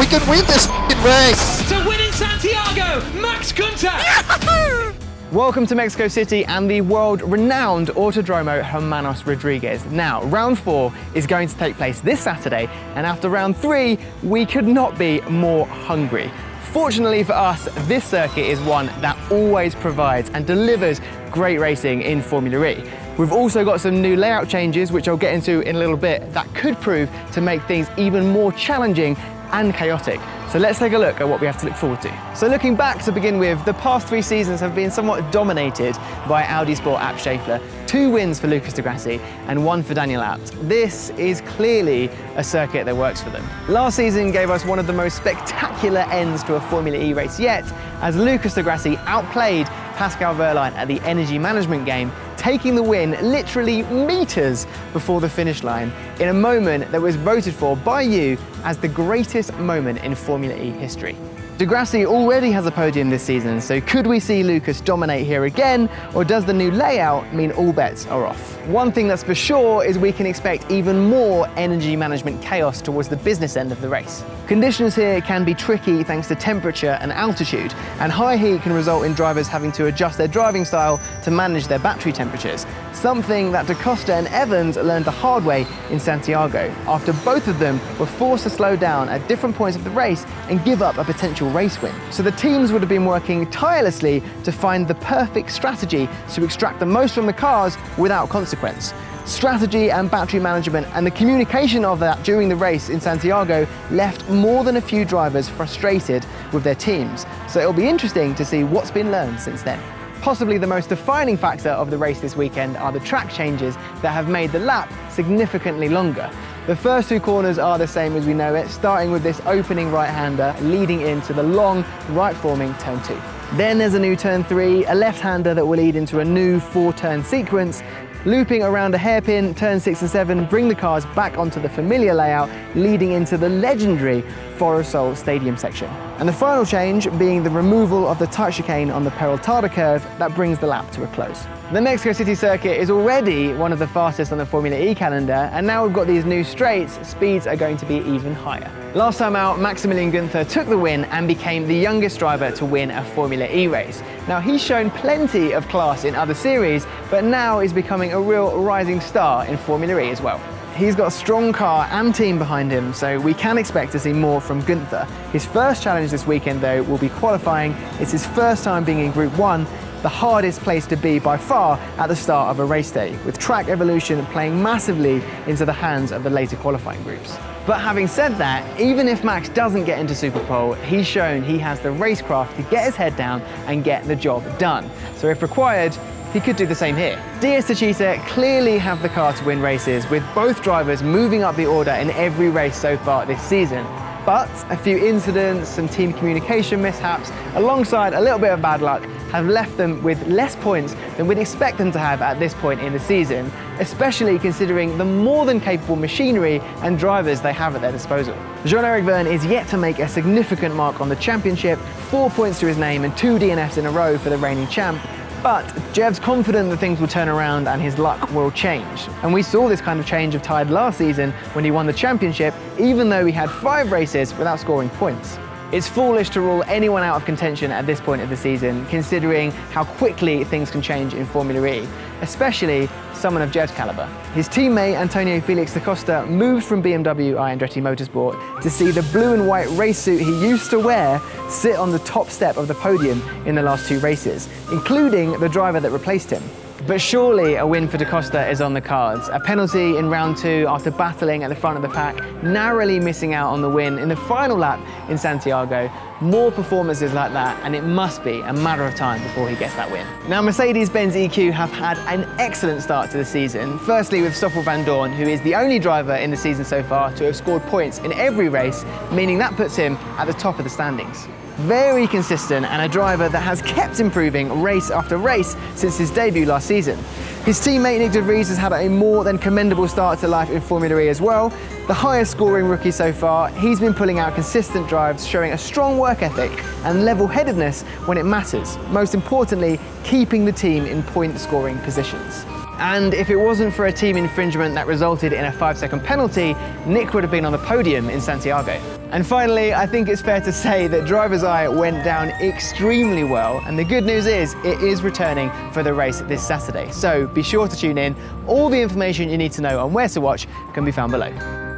We can win this f***ing race! To win in Santiago, Max Günther! Welcome to Mexico City and the world-renowned Autodromo Hermanos Rodriguez. Now, round 4 is going to take place this Saturday, and after round 3, we could not be more hungry. Fortunately for us, this circuit is one that always provides and delivers great racing in Formula E. We've also got some new layout changes, which I'll get into in a little bit, that could prove to make things even more challenging and chaotic. So let's take a look at what we have to look forward to. So looking back to begin with, the past 3 seasons have been somewhat dominated by Audi Sport App Schaeffler. 2 wins for Lucas di Grassi and 1 for Daniel Abt. This is clearly a circuit that works for them. Last season gave us one of the most spectacular ends to a Formula E race yet, as Lucas di Grassi outplayed Pascal Wehrlein at the energy management game, taking the win literally meters before the finish line in a moment that was voted for by you as the greatest moment in Formula E history. Di Grassi already has a podium this season, so could we see Lucas dominate here again, or does the new layout mean all bets are off? One thing that's for sure is we can expect even more energy management chaos towards the business end of the race. Conditions here can be tricky thanks to temperature and altitude, and high heat can result in drivers having to adjust their driving style to manage their battery temperatures, something that Costa and Evans learned the hard way in Santiago, after both of them were forced to slow down at different points of the race and give up a potential race win. So the teams would have been working tirelessly to find the perfect strategy to extract the most from the cars without consequence. Strategy and battery management and the communication of that during the race in Santiago left more than a few drivers frustrated with their teams. So it'll be interesting to see what's been learned since then. Possibly the most defining factor of the race this weekend are the track changes that have made the lap significantly longer. The first 2 corners are the same as we know it, starting with this opening right-hander leading into the long right-forming turn 2. Then there's a new turn 3, a left-hander that will lead into a new 4-turn sequence. Looping around a hairpin, turn 6 and 7 bring the cars back onto the familiar layout, leading into the legendary Forosol Stadium section. And the final change being the removal of the tight chicane on the Peraltada curve that brings the lap to a close. The Mexico City circuit is already one of the fastest on the Formula E calendar, and now we've got these new straights, speeds are going to be even higher. Last time out, Maximilian Günther took the win and became the youngest driver to win a Formula E race. Now, he's shown plenty of class in other series, but now is becoming a real rising star in Formula E as well. He's got a strong car and team behind him, so we can expect to see more from Günther. His first challenge this weekend, though, will be qualifying. It's his first time being in Group 1, the hardest place to be by far at the start of a race day, with track evolution playing massively into the hands of the later qualifying groups. But having said that, even if Max doesn't get into Superpole, he's shown he has the racecraft to get his head down and get the job done. So if required, he could do the same here. DS Techeetah clearly have the car to win races, with both drivers moving up the order in every race so far this season. But a few incidents, some team communication mishaps, alongside a little bit of bad luck, have left them with less points than we'd expect them to have at this point in the season, especially considering the more than capable machinery and drivers they have at their disposal. JeanEric Vernon is yet to make a significant mark on the championship, 4 points to his name and 2 DNFs in a row for the reigning champ. But Jev's confident that things will turn around and his luck will change. And we saw this kind of change of tide last season when he won the championship, even though he had 5 races without scoring points. It's foolish to rule anyone out of contention at this point of the season, considering how quickly things can change in Formula E, especially someone of Jev's caliber. His teammate Antonio Felix da Costa moved from BMW i Andretti Motorsport to see the blue and white race suit he used to wear sit on the top step of the podium in the last 2 races, including the driver that replaced him. But surely a win for da Costa is on the cards. A penalty in round 2 after battling at the front of the pack, narrowly missing out on the win in the final lap in Santiago. More performances like that, and it must be a matter of time before he gets that win. Now, Mercedes-Benz EQ have had an excellent start to the season. Firstly with Stoffel van Dorn, who is the only driver in the season so far to have scored points in every race, meaning that puts him at the top of the standings. Very consistent and a driver that has kept improving race after race since his debut last season. His teammate Nick de Vries has had a more than commendable start to life in Formula E as well. The highest scoring rookie so far, he's been pulling out consistent drives, showing a strong work ethic and level-headedness when it matters. Most importantly, keeping the team in point scoring positions. And if it wasn't for a team infringement that resulted in a 5-second penalty, Nick would have been on the podium in Santiago. And finally, I think it's fair to say that Driver's Eye went down extremely well, and the good news is it is returning for the race this Saturday. So be sure to tune in. All the information you need to know on where to watch can be found below.